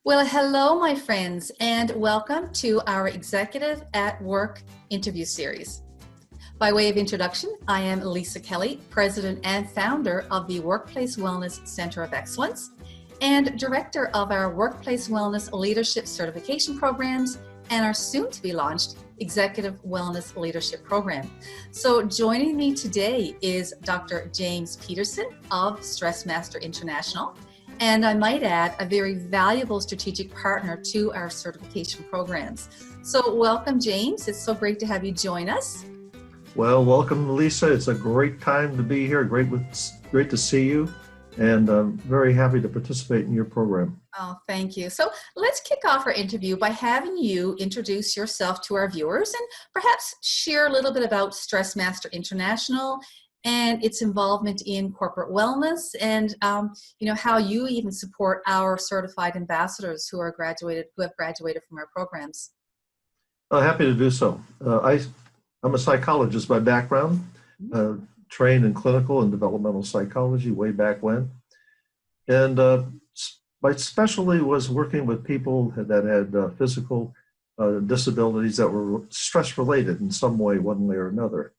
Well, hello, my friends, and welcome to our Executive at Work interview series. By way of introduction, I am Lisa Kelly, President and founder of the Workplace Wellness Center of Excellence and Director of our Workplace Wellness Leadership Certification Programs and our soon-to-be launched Executive Wellness Leadership Program. So joining me today is Dr. James Petersen of StressMaster International. And I might add, a very valuable strategic partner to our certification programs. So welcome, James. It's so great to have you join us. Well, welcome, Lisa. It's a great time to be here. Great to see you, and I'm very happy to participate in your program. Oh, thank you. So let's kick off our interview by having you introduce yourself to our viewers and perhaps share a little bit about StressMaster International and its involvement in corporate wellness, and how you even support our certified ambassadors who have graduated from our programs. Happy to do so. I'm a psychologist by background, trained in clinical and developmental psychology way back when, and my specialty was working with people that had physical disabilities that were stress related in some way, one way or another.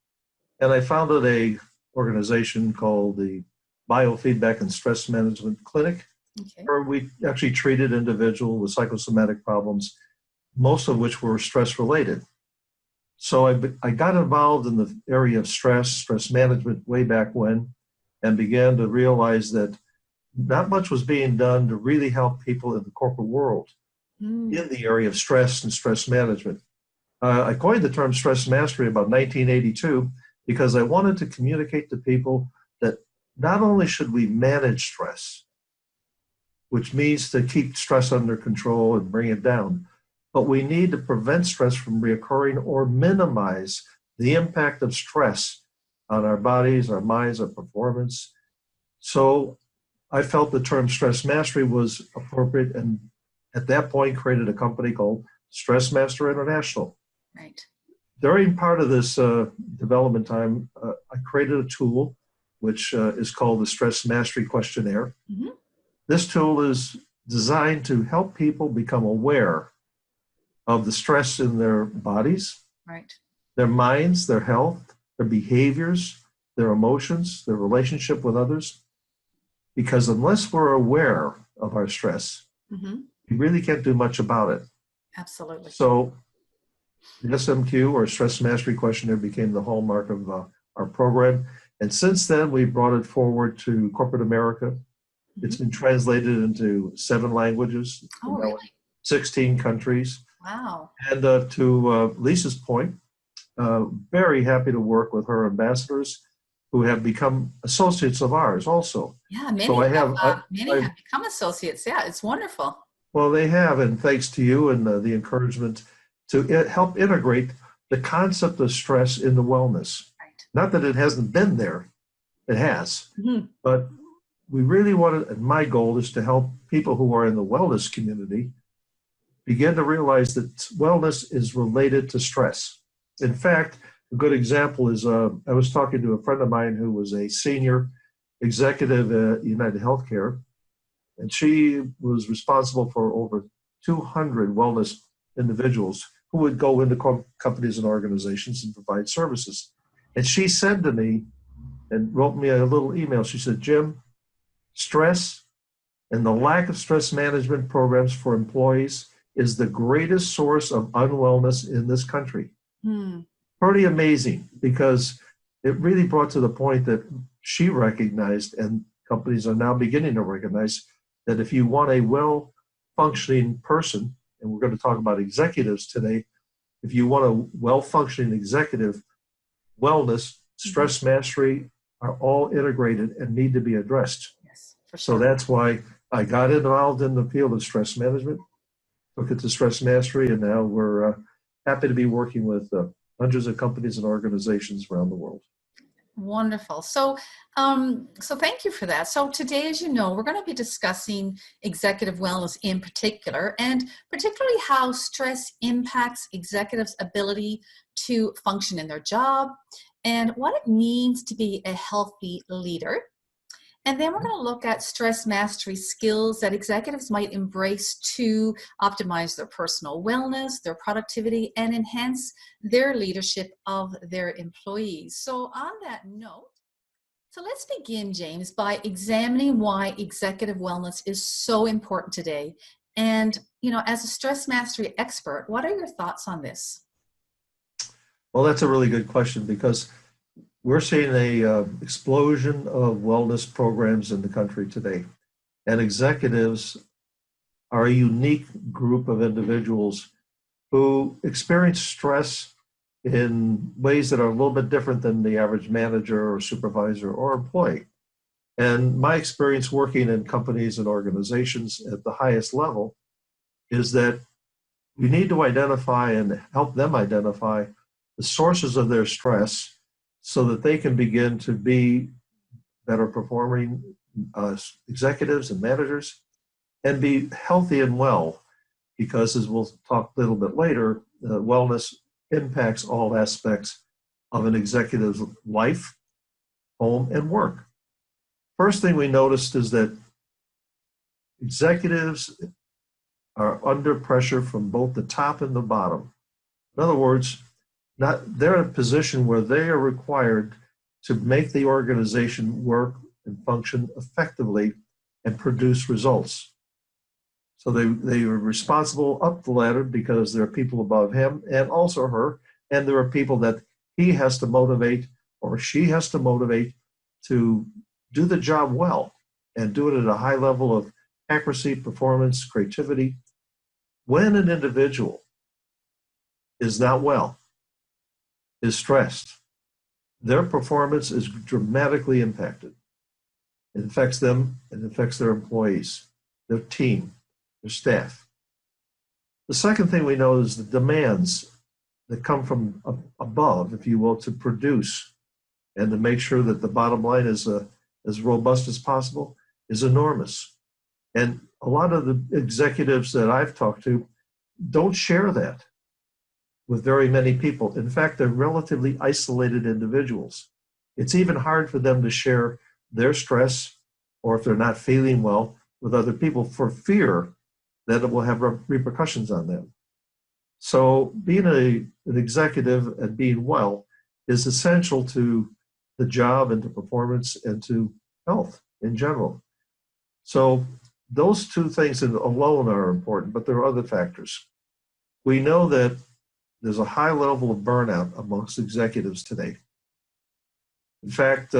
And I founded a organization called the Biofeedback and Stress Management Clinic, where we actually treated individuals with psychosomatic problems, most of which were stress related. So I got involved in the area of stress management way back when, and began to realize that not much was being done to really help people in the corporate world in the area of stress and stress management. I coined the term stress mastery about 1982 because I wanted to communicate to people that not only should we manage stress, which means to keep stress under control and bring it down, but we need to prevent stress from reoccurring or minimize the impact of stress on our bodies, our minds, our performance. So I felt the term stress mastery was appropriate, and at that point created a company called StressMaster International. Right. During part of this development time, I created a tool which is called the Stress Mastery Questionnaire. Mm-hmm. This tool is designed to help people become aware of the stress in their bodies, right, their minds, their health, their behaviors, their emotions, their relationship with others. Because unless we're aware of our stress, we really can't do much about it. Absolutely. So the SMQ, or Stress Mastery Questionnaire, became the hallmark of our program. And since then, we brought it forward to corporate America. It's been translated into 7 languages. Oh, really? 16 countries. Wow. And to Lisa's point, very happy to work with her ambassadors who have become associates of ours also. Yeah, many have become associates. Yeah, it's wonderful. Well, they have, and thanks to you and the encouragement to help integrate the concept of stress into wellness. Right. Not that it hasn't been there, it has, but we really want to, and my goal is to help people who are in the wellness community begin to realize that wellness is related to stress. In fact, a good example is I was talking to a friend of mine who was a senior executive at United Healthcare, and she was responsible for over 200 wellness individuals who would go into companies and organizations and provide services. And she said to me, and wrote me a little email, she said, "Jim, stress and the lack of stress management programs for employees is the greatest source of unwellness in this country." Pretty amazing, because it really brought to the point that she recognized, and companies are now beginning to recognize, that if you want a well-functioning person, and we're going to talk about executives today, if you want a well-functioning executive, wellness, stress mastery are all integrated and need to be addressed. Yes, for sure. So that's why I got involved in the field of stress management, took it to Stress Mastery, and now we're happy to be working with hundreds of companies and organizations around the world. Wonderful. So thank you for that. So today, as you know, we're going to be discussing executive wellness in particular, and particularly how stress impacts executives' ability to function in their job and what it means to be a healthy leader. And then we're going to look at stress mastery skills that executives might embrace to optimize their personal wellness, their productivity, and enhance their leadership of their employees. So on that note, so let's begin, James, by examining why executive wellness is so important today. And, as a stress mastery expert, what are your thoughts on this? Well, that's a really good question because we're seeing a explosion of wellness programs in the country today. And executives are a unique group of individuals who experience stress in ways that are a little bit different than the average manager or supervisor or employee. And my experience working in companies and organizations at the highest level is that we need to identify and help them identify the sources of their stress so that they can begin to be better performing executives and managers and be healthy and well. Because as we'll talk a little bit later, wellness impacts all aspects of an executive's life, home, and work. First thing we noticed is that executives are under pressure from both the top and the bottom. In other words, they're in a position where they are required to make the organization work and function effectively and produce results. So they are responsible up the ladder because there are people above him and also her, and there are people that he has to motivate or she has to motivate to do the job well and do it at a high level of accuracy, performance, creativity. When an individual is not well, is stressed, their performance is dramatically impacted. It affects them, it affects their employees, their team, their staff. The second thing we know is the demands that come from above, if you will, to produce and to make sure that the bottom line is as robust as possible is enormous. And a lot of the executives that I've talked to don't share that with very many people. In fact, they're relatively isolated individuals. It's even hard for them to share their stress or if they're not feeling well with other people for fear that it will have repercussions on them. So being an executive and being well is essential to the job and to performance and to health in general. So those two things alone are important, but there are other factors. We know that there's a high level of burnout amongst executives today. In fact,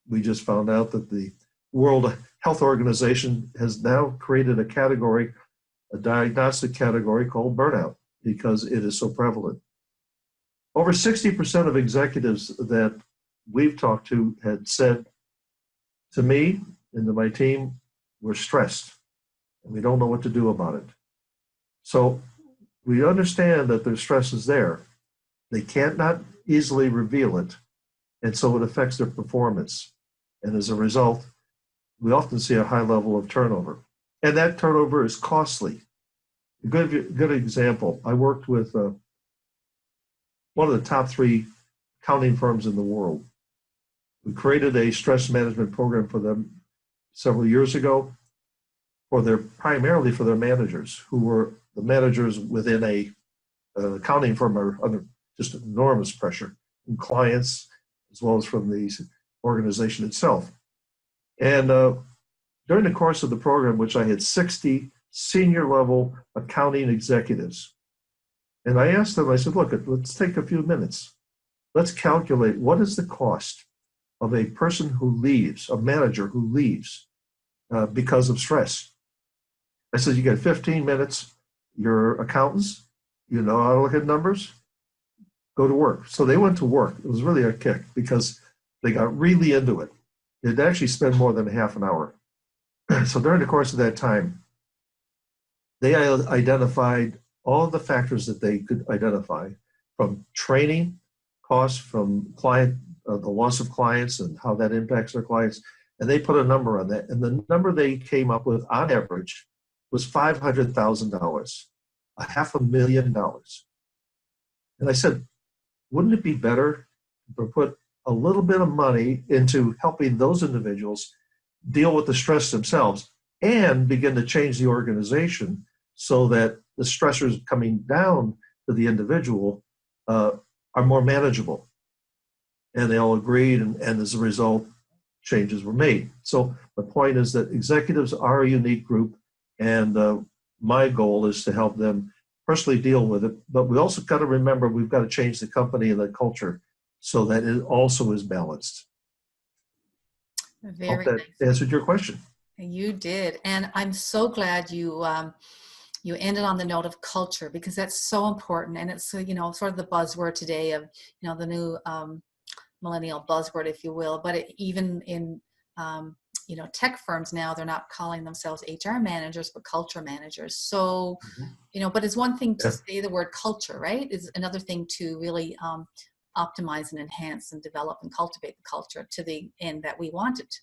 we just found out that the World Health Organization has now created a category, a diagnostic category called burnout, because it is so prevalent. Over 60% of executives that we've talked to had said to me and to my team, we're stressed and we don't know what to do about it. So we understand that their stress is there. They can't not easily reveal it, and so it affects their performance. And as a result, we often see a high level of turnover. And that turnover is costly. A good example, I worked with one of the top 3 accounting firms in the world. We created a stress management program for them several years ago, primarily for their managers, who were the managers within a accounting firm are under just enormous pressure from clients as well as from the organization itself. And during the course of the program, which I had 60 senior level accounting executives, and I asked them, I said, look, let's take a few minutes. Let's calculate what is the cost of a person who leaves, a manager who leaves because of stress. I said, you got 15 minutes, you're accountants, you know how to look at numbers, go to work. So they went to work. It was really a kick because they got really into it. They'd actually spend more than half an hour. So during the course of that time, they identified all the factors that they could identify, from training costs, from client, the loss of clients and how that impacts their clients. And they put a number on that. And the number they came up with on average was $500,000, $500,000. And I said, wouldn't it be better to put a little bit of money into helping those individuals deal with the stress themselves and begin to change the organization so that the stressors coming down to the individual are more manageable. And they all agreed, and as a result, changes were made. So the point is that executives are a unique group, and my goal is to help them personally deal with it. But we also got to remember we've got to change the company and the culture so that it also is balanced. Hope Very that nice. answered your question. You did, and I'm so glad you you ended on the note of culture, because that's so important, and it's sort of the buzzword today of the new millennial buzzword, if you will. But even in tech firms now, they're not calling themselves HR managers but culture managers. So but it's one thing to Yeah. say the word culture, right? Is another thing to really optimize and enhance and develop and cultivate the culture to the end that we want it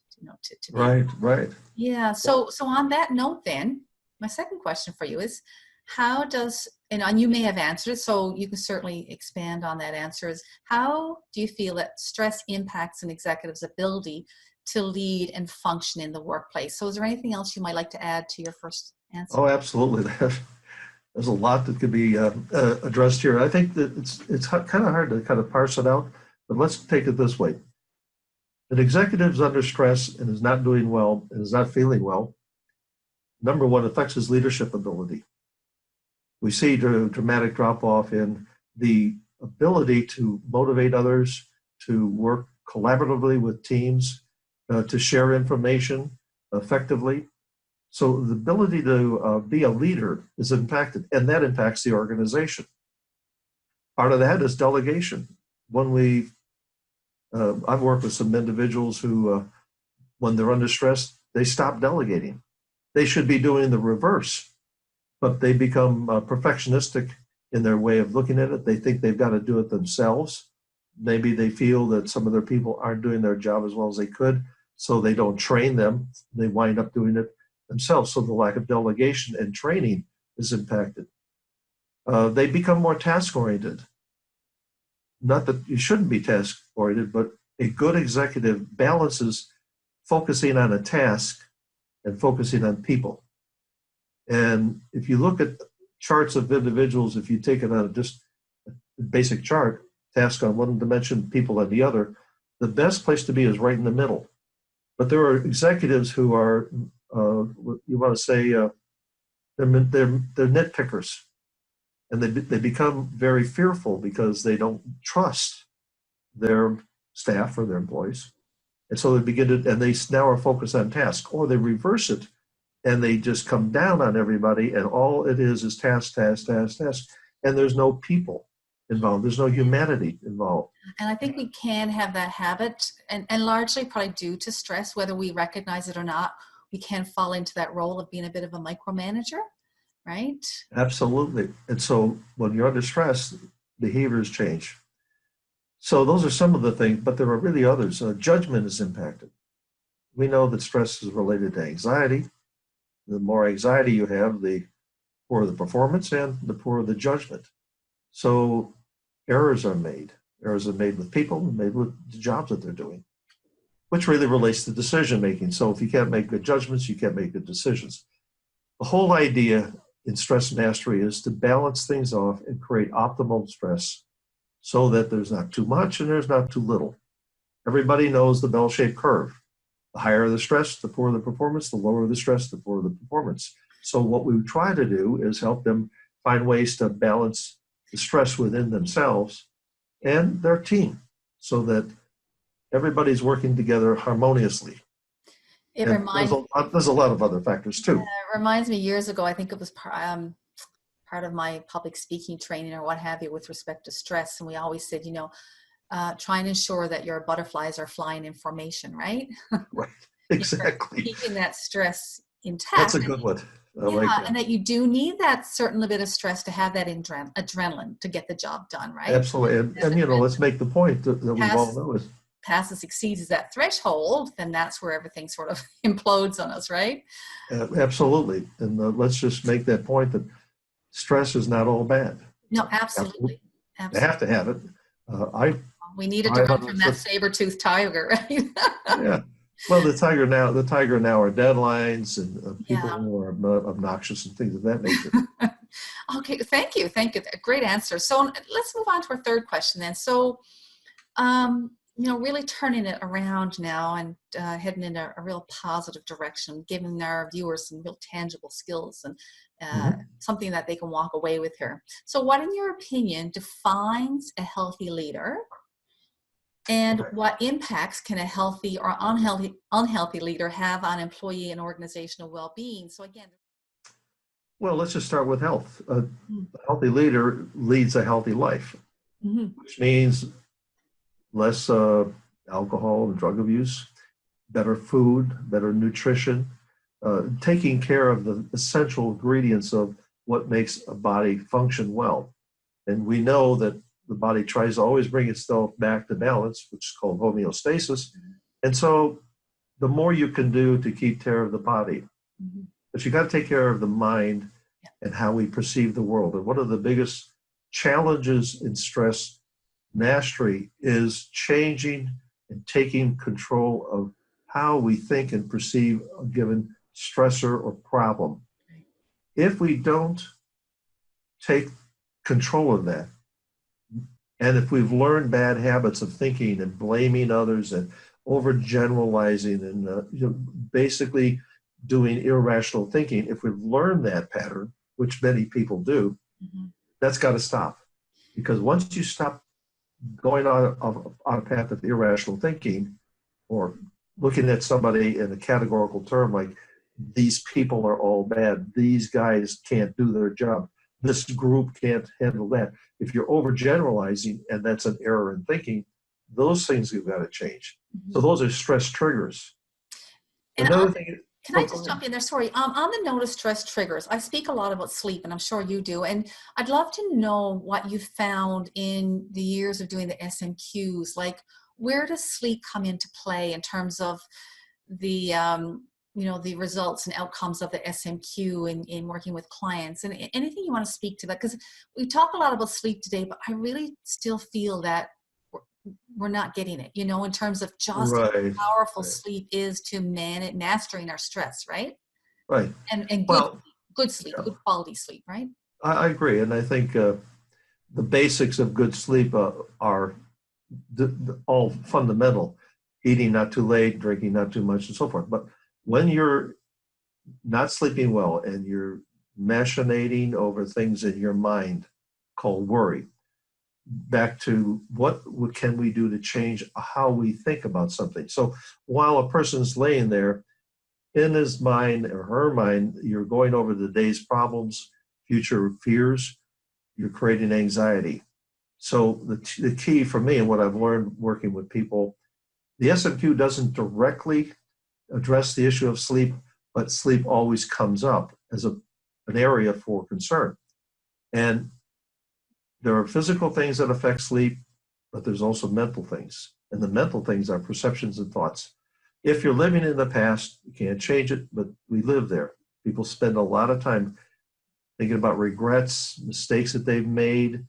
to be. Right. Yeah. So on that note, then my second question for you is, how does, and you may have answered it, so you can certainly expand on that answer, is how do you feel that stress impacts an executive's ability to lead and function in the workplace? So is there anything else you might like to add to your first answer? Oh, absolutely. There's a lot that could be addressed here. I think that it's kind of hard to kind of parse it out, but let's take it this way. An executive's under stress and is not doing well and is not feeling well, number one, affects his leadership ability. We see a dramatic drop off in the ability to motivate others, to work collaboratively with teams, to share information effectively. So the ability to be a leader is impacted, and that impacts the organization. Part of that is delegation. I've worked with some individuals who, when they're under stress, they stop delegating. They should be doing the reverse, but they become perfectionistic in their way of looking at it. They think they've got to do it themselves. Maybe they feel that some of their people aren't doing their job as well as they could, so they don't train them. They wind up doing it themselves. So the lack of delegation and training is impacted. They become more task-oriented. Not that you shouldn't be task-oriented, but a good executive balances focusing on a task and focusing on people. And if you look at charts of individuals, if you take it on just a basic chart, task on one dimension, people on the other, the best place to be is right in the middle. But there are executives who are, you want to say, they're nitpickers. And they become very fearful because they don't trust their staff or their employees. And so they and they now are focused on task, or they reverse it and they just come down on everybody, and all it is task. And there's no people involved. There's no humanity involved. And I think we can have that habit, and largely probably due to stress, whether we recognize it or not, we can fall into that role of being a bit of a micromanager, right? Absolutely. And so when you're under stress, behaviors change. So those are some of the things, but there are really others. Judgment is impacted. We know that stress is related to anxiety. The more anxiety you have, the poorer the performance and the poorer the judgment. So errors are made. Errors are made with people, made with the jobs that they're doing, which really relates to decision making. So if you can't make good judgments, you can't make good decisions. The whole idea in stress mastery is to balance things off and create optimal stress so that there's not too much and there's not too little. Everybody knows the bell-shaped curve. The higher the stress, the poorer the performance, the lower the stress, the poorer the performance. So what we try to do is help them find ways to balance the stress within themselves and their team so that everybody's working together harmoniously. There's a lot of other factors too. It reminds me, years ago, I think it was part of my public speaking training or what have you with respect to stress. And we always said, try and ensure that your butterflies are flying in formation, right? Right, exactly. Keeping that stress intact. That's a good one. Like that. And that you do need that certain bit of stress to have that adrenaline to get the job done, right? Absolutely. And let's make the point that we all know is passes exceeds that threshold, then that's where everything sort of implodes on us, right? Absolutely. And let's just make that point that stress is not all bad. No, absolutely. You have to have it. We need it to run from that saber-toothed tiger, right? Yeah. Well, the tiger now are deadlines and people Yeah. who are obnoxious and things of that nature. Okay, thank you. Thank you. Great answer. So let's move on to our third question then. So, really turning it around now and heading in a real positive direction, giving our viewers some real tangible skills and Mhm. something that they can walk away with here. So, what, in your opinion, defines a healthy leader? And Okay. what impacts can a healthy or unhealthy leader have on employee and organizational well-being? So again, Well, let's just start with health. A healthy leader leads a healthy life, mm-hmm. which means less alcohol and drug abuse, better food, better nutrition, taking care of the essential ingredients of what makes a body function well. And we know that the body tries to always bring itself back to balance, which is called homeostasis. And so the more you can do to keep care of the body, Mm-hmm. but you got to take care of the mind Yeah. and how we perceive the world. And one of the biggest challenges in stress mastery is changing and taking control of how we think and perceive a given stressor or problem. If we don't take control of that, and if we've learned bad habits of thinking and blaming others and overgeneralizing and basically doing irrational thinking, if we've learned that pattern, which many people do, Mm-hmm. that's got to stop. Because once you stop going on a path of irrational thinking or looking at somebody in a categorical term like these people are all bad, these guys can't do their job, this group can't handle that. If you're overgeneralizing and that's an error in thinking, those things have got to change. Mm-hmm. So those are stress triggers. And Another thing, can oh, I go just ahead. jump in there? Sorry. On the notice stress triggers, I speak a lot about sleep, and I'm sure you do. And I'd love to know what you found in the years of doing the SMQs. Like, where does sleep come into play in terms of the the results and outcomes of the SMQ in working with clients? And anything you want to speak to that? Because we talk a lot about sleep today, but I really still feel that we're not getting it, in terms of just how Right, powerful right, sleep is to mastering our stress, right? right. And Well, good sleep, yeah, good quality sleep, right? I agree. And I think the basics of good sleep are all fundamental, eating not too late, drinking not too much, and so forth. But when you're not sleeping well and you're machinating over things in your mind called worry, back to what can we do to change how we think about something. So while a person's laying there in his mind or her mind, you're going over the day's problems, future fears, you're creating anxiety. So the key for me and what I've learned working with people, the SMQ doesn't directly address the issue of sleep, but sleep always comes up as an area for concern. And there are physical things that affect sleep, but there's also mental things. And the mental things are perceptions and thoughts. If you're living in the past, you can't change it, but we live there. People spend a lot of time thinking about regrets, mistakes that they've made,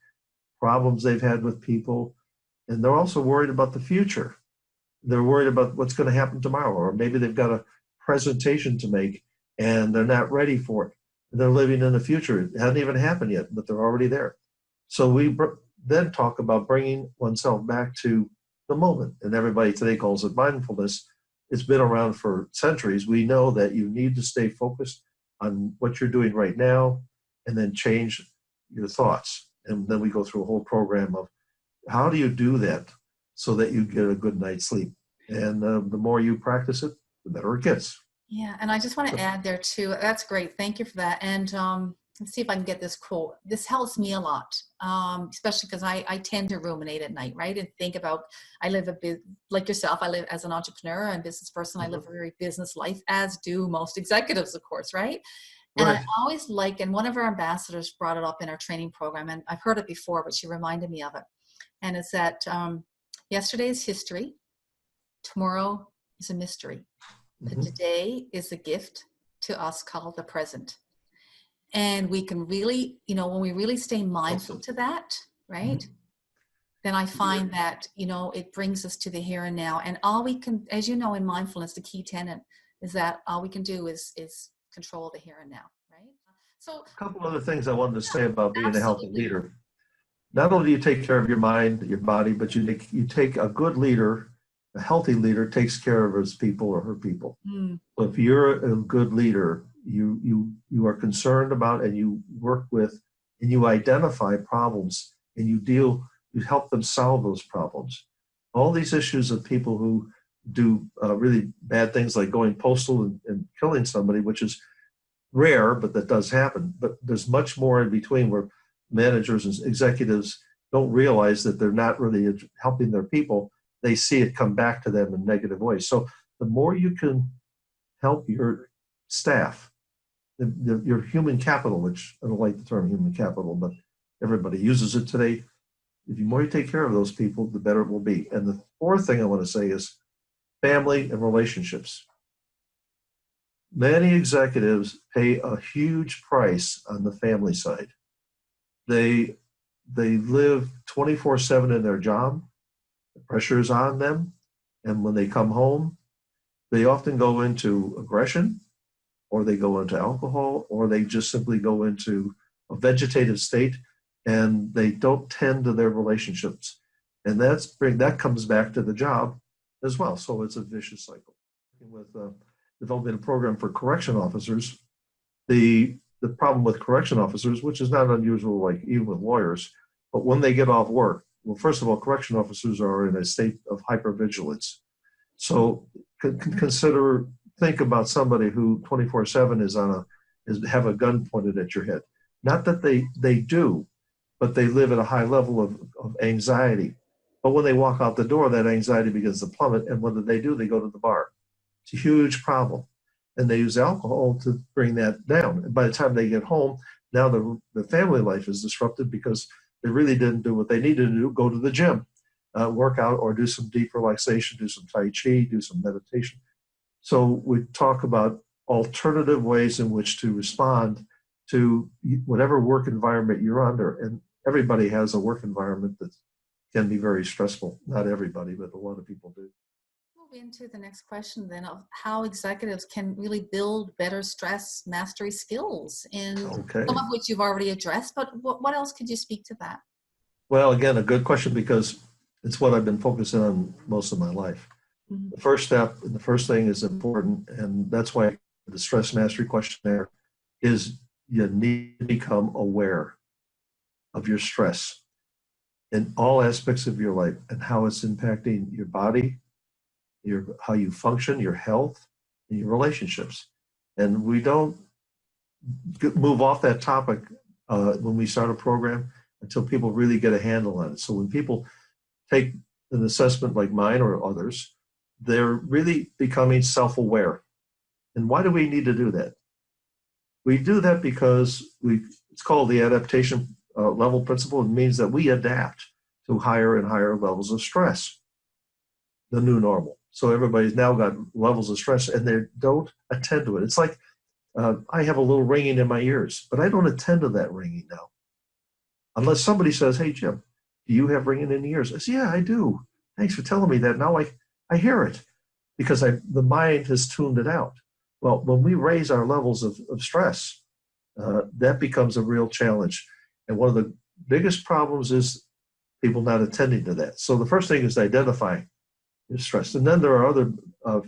problems they've had with people, and they're also worried about the future. They're worried about what's going to happen tomorrow, or maybe they've got a presentation to make and they're not ready for it. They're living in the future. It hasn't even happened yet, but they're already there. So we then talk about bringing oneself back to the moment. And everybody today calls it mindfulness. It's been around for centuries. We know that you need to stay focused on what you're doing right now and then change your thoughts. And then we go through a whole program of how do you do that so that you get a good night's sleep. And the more you practice it, the better it gets. Yeah, and I just want to add there too. That's great. Thank you for that. And let's see if I can get this quote. This helps me a lot, especially because I tend to ruminate at night, right? And think about, I live a bit like yourself. I live as an entrepreneur and business person. I live Mhm. a very business life, as do most executives, of course, right? And I Right. always like, and one of our ambassadors brought it up in our training program, and I've heard it before, but she reminded me of it. And it's that yesterday is history, tomorrow is a mystery. But Mhm. today is a gift to us called the present. And we can really, when we really stay mindful Awesome. to that, right? Mhm. then I find that, it brings us to the here and now. And all we can, as you know, in mindfulness, the key tenet is that all we can do is control the here and now, right? So, A couple other things I wanted to say about being a healthy absolutely. leader. Not only do you take care of your mind, your body, but you take a good leader, a healthy leader takes care of his people or her people. Mm, So if you're a good leader, you are concerned about and you work with and you identify problems and you help them solve those problems. All these issues of people who do really bad things like going postal and killing somebody, which is rare, but that does happen. But there's much more in between where managers and executives don't realize that they're not really helping their people. They see it come back to them in negative ways. So the more you can help your staff, your human capital, which I don't like the term human capital, but everybody uses it today. If the more you take care of those people, the better it will be. And the fourth thing I want to say is family and relationships. Many executives pay a huge price on the family side. They they live 24/7 in their job. The pressure is on them, and when they come home, they often go into aggression, or they go into alcohol, or they just simply go into a vegetative state, and they don't tend to their relationships, and that comes back to the job as well. So it's a vicious cycle. With developing a program for correction officers, the problem with correction officers, which is not unusual, like even with lawyers, but when they get off work, well, first of all, correction officers are in a state of hypervigilance. So consider, think about somebody who 24/7 have a gun pointed at your head. Not that they do, but they live at a high level of anxiety. But when they walk out the door, that anxiety begins to plummet. And what do? They go to the bar. It's a huge problem. And they use alcohol to bring that down. And by the time they get home, now the family life is disrupted because they really didn't do what they needed to do, go to the gym, work out, or do some deep relaxation, do some Tai Chi, do some meditation. So we talk about alternative ways in which to respond to whatever work environment you're under. And everybody has a work environment that can be very stressful. Not everybody, but a lot of people do. Move into the next question then of how executives can really build better stress mastery skills, and some Okay. of which you've already addressed, but what else could you speak to that? Well, again, a good question because it's what I've been focusing on most of my life. Mhm. The first step and the first thing is important, and that's why the stress mastery questionnaire is you need to become aware of your stress in all aspects of your life and how it's impacting your body, how you function, your health, and your relationships. And we don't move off that topic when we start a program until people really get a handle on it. So when people take an assessment like mine or others, they're really becoming self-aware. And why do we need to do that? We do that because it's called the adaptation level principle. It means that we adapt to higher and higher levels of stress, the new normal. So everybody's now got levels of stress and they don't attend to it. It's like I have a little ringing in my ears, but I don't attend to that ringing now. Unless somebody says, "Hey, Jim, do you have ringing in the ears?" I say, "Yeah, I do. Thanks for telling me that. Now I hear it because the mind has tuned it out." Well, when we raise our levels of stress, that becomes a real challenge. And one of the biggest problems is people not attending to that. So the first thing is to identify your stress. And then there are other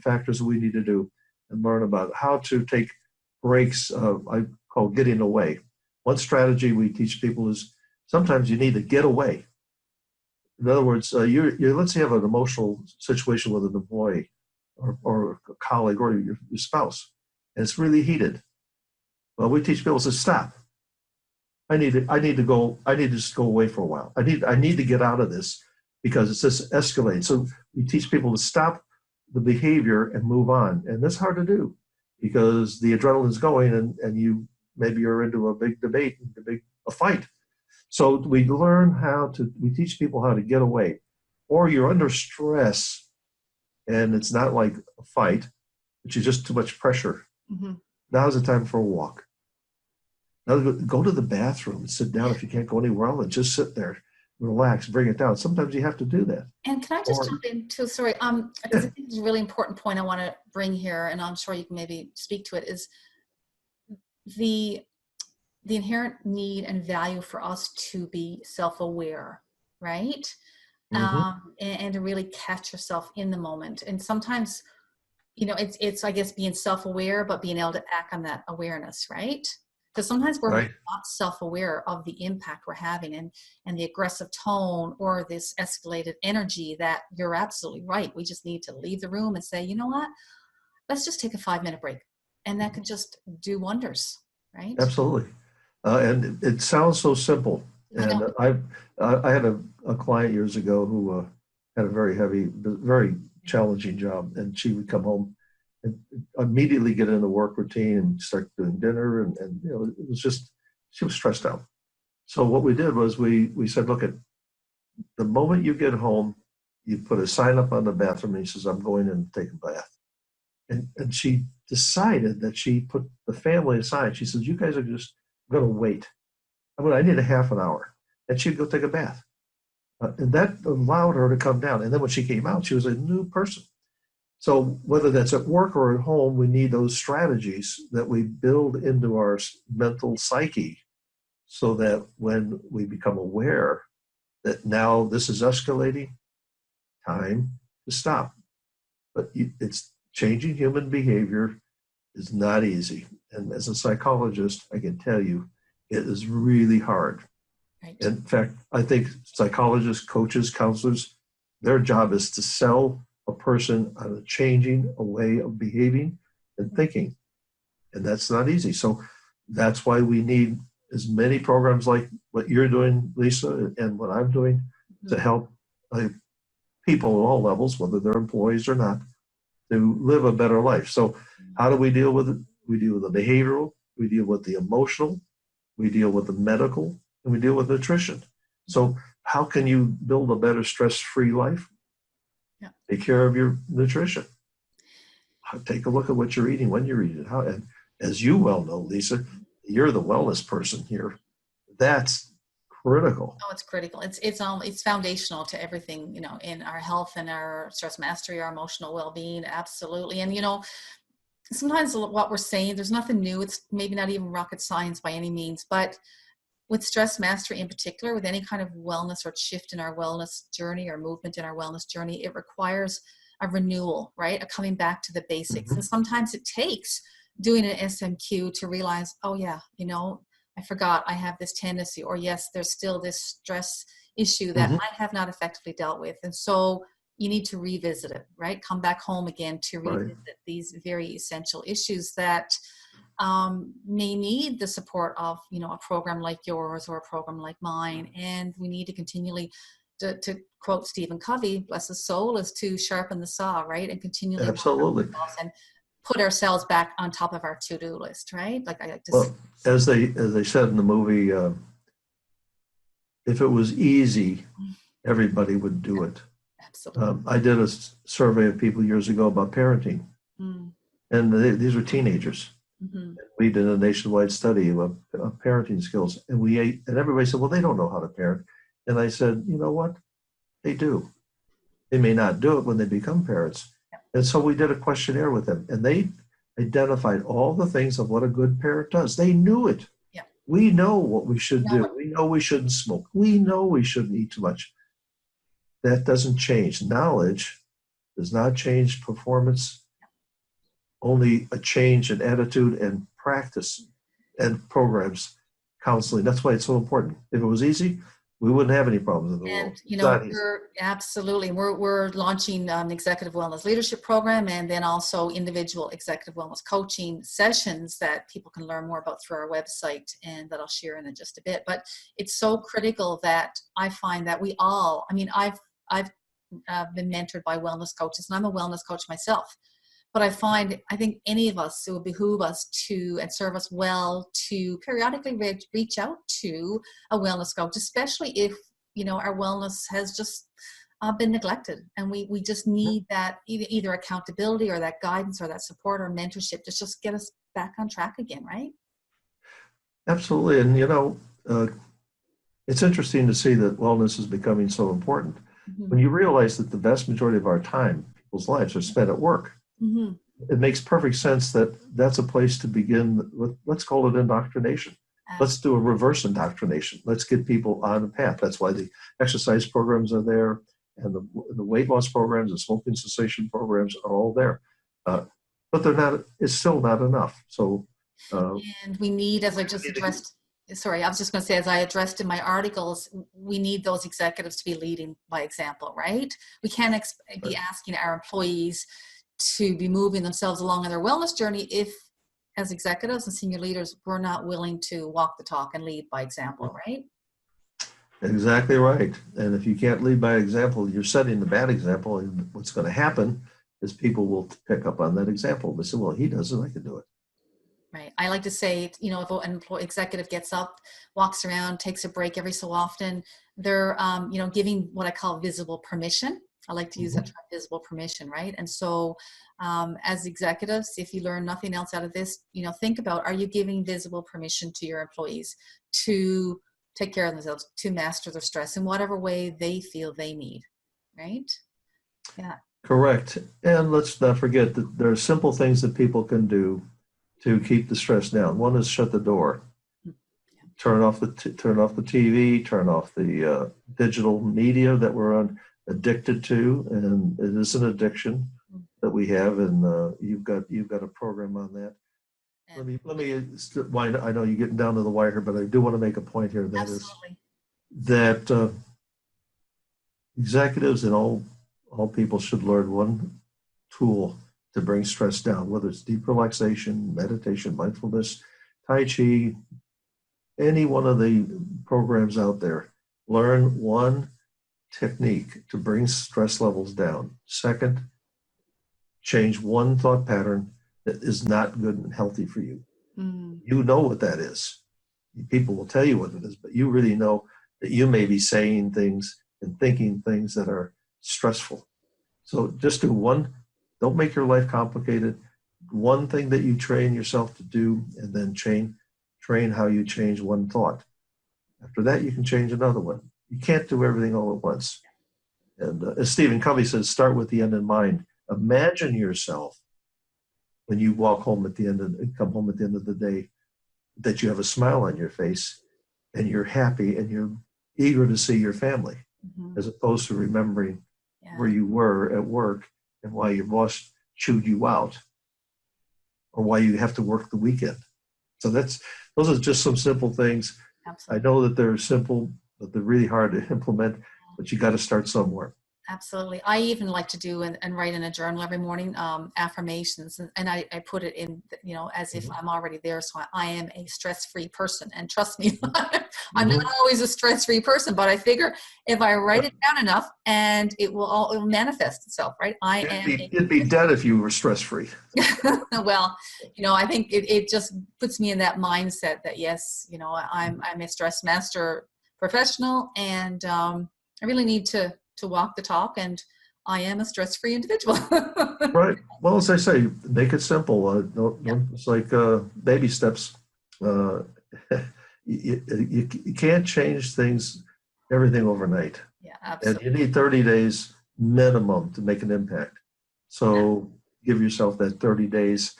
factors we need to do and learn about how to take breaks, I call getting away. One strategy we teach people is sometimes you need to get away. In other words, let's say you have an emotional situation with an employee or a colleague or your spouse, and it's really heated. Well, we teach people to stop. I need to go. I need to just go away for a while. I need to get out of this because it's just escalating. So we teach people to stop the behavior and move on, and that's hard to do because the adrenaline's going, and maybe you're into a big debate, a fight. So we teach people how to get away, or you're under stress, and it's not like a fight, but you're just too much pressure. Mhm. Now's the time for a walk. Now go to the bathroom and sit down if you can't go anywhere else and just sit there. relax, bring it down. Sometimes you have to do that. And can I just Or, jump in too? Sorry, because I think it's a really important point I want to bring here, and I'm sure you can maybe speak to it, is the inherent need and value for us to be self-aware, right? mhm, And to really catch yourself in the moment. And sometimes, it's I guess being self-aware, but being able to act on that awareness, right? Because sometimes we're right? not self-aware of the impact we're having, and the aggressive tone or this escalated energy. That you're absolutely right. We just need to leave the room and say, you know what? Let's just take a 5-minute break, and that could just do wonders, right? Absolutely. And it sounds so simple. I know. And I had a client years ago who had a very heavy, very challenging job, and she would come home and immediately get into work routine and start doing dinner, and it was just she was stressed out. So what we did was we said, look, at the moment you get home, you put a sign up on the bathroom, and he says, I'm going in to take a bath. And she decided that she put the family aside. She says, you guys are just going to wait. I need a half an hour. And she'd go take a bath. And that allowed her to come down. And then when she came out, she was a new person. So whether that's at work or at home, we need those strategies that we build into our mental psyche so that when we become aware that now this is escalating, time to stop. But it's changing human behavior is not easy. And as a psychologist, I can tell you it is really hard. Right. In fact, I think psychologists, coaches, counselors, their job is to sell a person on a changing a way of behaving and thinking. And that's not easy. So that's why we need as many programs like what you're doing, Lisa, and what I'm doing to help people at all levels, whether they're employees or not, to live a better life. So how do we deal with it? We deal with the behavioral, we deal with the emotional, we deal with the medical, and we deal with nutrition. So how can you build a better stress-free life? Yeah. Take care of your nutrition. Take a look at what you're eating, when you're eating it. How, and as you well know, Lisa, you're the wellness person here. That's critical. Oh, it's critical. It's foundational to everything, in our health and our stress mastery, our emotional well-being. Absolutely. And, sometimes what we're saying, there's nothing new. It's maybe not even rocket science by any means, but with stress mastery in particular, with any kind of wellness or shift in our wellness journey or movement in our wellness journey, it requires a renewal, right? A coming back to the basics. Mhm. And sometimes it takes doing an SMQ to realize, oh yeah, I forgot I have this tendency, or yes, there's still this stress issue that Mhm. I have not effectively dealt with. And so you need to revisit it, right? Come back home again to Right. revisit these very essential issues that may need the support of, a program like yours or a program like mine. And we need to continually, to quote Stephen Covey, bless his soul, is to sharpen the saw, right? And continually work Absolutely. on ourselves and put ourselves back on top of our to-do list, right? Like I like to say. Well, as they said in the movie, if it was easy, everybody would do it. Absolutely. I did a survey of people years ago about parenting, Mm-hmm. and these were teenagers. We did a nationwide study of parenting skills, and and everybody said, "Well, they don't know how to parent." And I said, "You know what? They do. They may not do it when they become parents." And so we did a questionnaire with them, and they identified all the things of what a good parent does. They knew it. Yeah. We know what we should No, do. We know we shouldn't smoke. We know we shouldn't eat too much. That doesn't change. Knowledge does not change performance, only a change in attitude and practice and programs, counseling. That's why it's so important. If it was easy, we wouldn't have any problems in the world. and It's not easy. we're launching an executive wellness leadership program, and then also individual executive wellness coaching sessions that people can learn more about through our website, and that I'll share in just a bit. But it's so critical that I find that we all, I've been mentored by wellness coaches, and I'm a wellness coach myself. But I think any of us, it would behoove us to, and serve us well, to periodically reach out to a wellness coach, especially if, our wellness has just been neglected. And we just need that either accountability or that guidance or that support or mentorship to just get us back on track again, right? Absolutely. And, It's interesting to see that wellness is becoming so important. Mhm. When you realize that the vast majority of our time, people's lives, are spent at work, Mhm. it makes perfect sense that that's a place to begin with. Let's call it indoctrination. Let's do a reverse indoctrination. Let's get people on a path. That's why the exercise programs are there, and the weight loss programs, the smoking cessation programs are all there. But they're not. It's still not enough. So uh, And we need, as I we just need to. addressed, sorry, I was just going to say, as I addressed in my articles, we need those executives to be leading by example, right? We can't be asking our employees to be moving themselves along on their wellness journey if, as executives and senior leaders, we're not willing to walk the talk and lead by example, right? Exactly right. And if you can't lead by example, you're setting the bad example. And what's going to happen is people will pick up on that example. They say, well, he does it, I can do it. Right. I like to say, if an executive gets up, walks around, takes a break every so often, they're, giving what I call visible permission. I like to use that Mhm. term, visible permission, right? And so, as executives, if you learn nothing else out of this, think about, are you giving visible permission to your employees to take care of themselves, to master their stress in whatever way they feel they need, right? Yeah. Correct. And let's not forget that there are simple things that people can do to keep the stress down. One is shut the door, turn off the TV, turn off the digital media that we're addicted to, and it is an addiction that we have. And you've got a program on that. And I know you're getting down to the wire here, but I do want to make a point here. That is absolutely. that executives and all people should learn one tool to bring stress down, whether it's deep relaxation, meditation, mindfulness, Tai Chi, any one of the programs out there. Learn one technique to bring stress levels down. Second, change one thought pattern that is not good and healthy for you. Mm, You know what that is. People will tell you what it is, but you really know that you may be saying things and thinking things that are stressful. So just do one, don't make your life complicated. One thing that you train yourself to do, and then train how you change one thought. After that, you can change another one. You can't do everything all at once. And as Stephen Covey says, start with the end in mind. Imagine yourself when you walk home at the end of come home at the end of the day, that you have a smile on your face and you're happy and you're eager to see your family, mhm. as opposed to remembering Yeah, where you were at work and why your boss chewed you out or why you have to work the weekend. So those are just some simple things. I absolutely. know that they're simple, but they're really hard to implement, but you got to start somewhere. Absolutely. I even like to do and write in a journal every morning, affirmations, and I put it in, as if Mhm. I'm already there. So I am a stress-free person. And trust me, I'm not Mhm. always a stress-free person, but I figure if I write it down enough and it will manifest itself, right? I It'd am be, it'd be dead if you were stress free. well, I think it just puts me in that mindset that yes, I'm a stress master professional, and I really need to walk the talk, and I am a stress-free individual. Right. Well, as I say, make it simple. Yeah, It's like baby steps. Uh, you can't change everything overnight. yeah, And absolutely. you need 30 days minimum to make an impact. So give yourself that 30 days.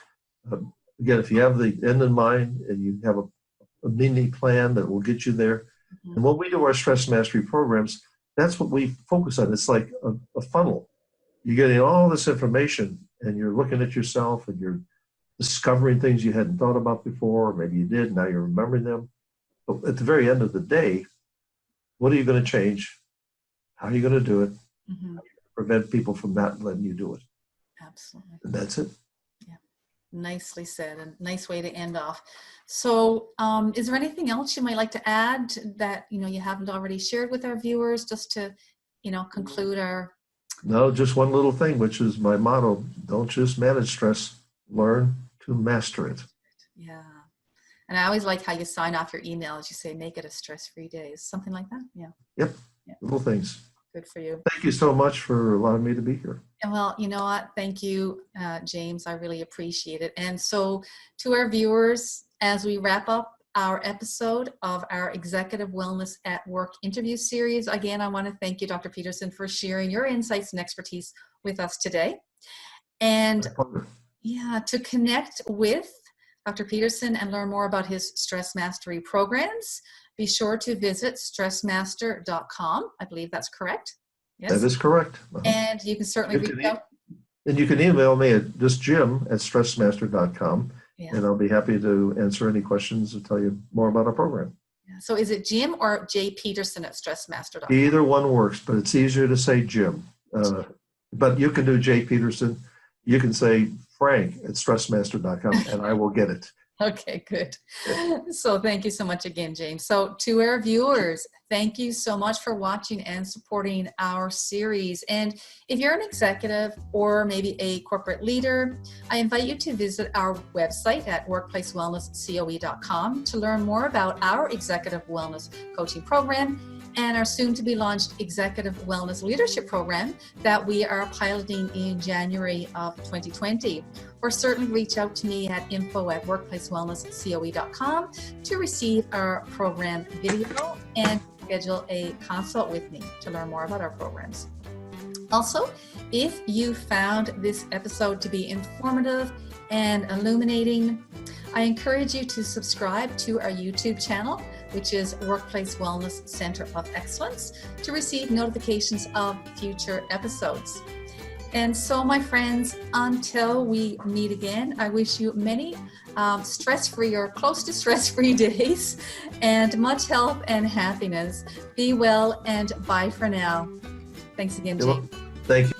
Uh, Again, if you have the end in mind and you have a mini plan that will get you there. Mhm. And when we do our stress mastery programs, that's what we focus on. It's like a funnel. You're getting all this information and you're looking at yourself and you're discovering things you hadn't thought about before, or maybe you did, now you're remembering them. But at the very end of the day, what are you going to change? How are you going to do it? Mhm. Prevent people from not letting you do it. Absolutely. And that's it. Yeah. Nicely said, and nice way to end off. So, is there anything else you might like to add that you haven't already shared with our viewers, just to conclude our. No, just one little thing, which is my motto: don't just manage stress, learn to master it. Yeah. And I always like how you sign off your emails. You say, make it a stress-free day. Is something like that? Yeah. Yep, Yeah. little things. Good for you. Thank you so much for allowing me to be here. And well, you know what? Thank you, James. I really appreciate it. And so to our viewers, as we wrap up our episode of our Executive Wellness at Work interview series. Again, I want to thank you, Dr. Petersen, for sharing your insights and expertise with us today. And to connect with Dr. Petersen and learn more about his stress mastery programs, be sure to visit stressmaster.com. I believe that's correct. Yes. That is correct. And you can certainly reach out. And you can email me at just jim@stressmaster.com, and I'll be happy to answer any questions and tell you more about our program. Yeah. So is it Jim or J. Petersen at stressmaster.com? Either one works, but it's easier to say Jim. But you can do J. Petersen. You can say Frank at stressmaster.com, and I will get it. Okay, good. So thank you so much again, James. So to our viewers, thank you so much for watching and supporting our series. And if you're an executive or maybe a corporate leader, I invite you to visit our website at workplacewellnesscoe.com to learn more about our executive wellness coaching program and our soon-to-be launched Executive Wellness Leadership Program that we are piloting in January of 2020. Or certainly reach out to me at info@workplacewellnesscoe.com to receive our program video and schedule a consult with me to learn more about our programs. Also, if you found this episode to be informative and illuminating, I encourage you to subscribe to our YouTube channel, which is Workplace Wellness Center of Excellence, to receive notifications of future episodes. And so, my friends, until we meet again, I wish you many stress-free or close to stress-free days and much health and happiness. Be well and bye for now. Thanks again, Jim. Thank you.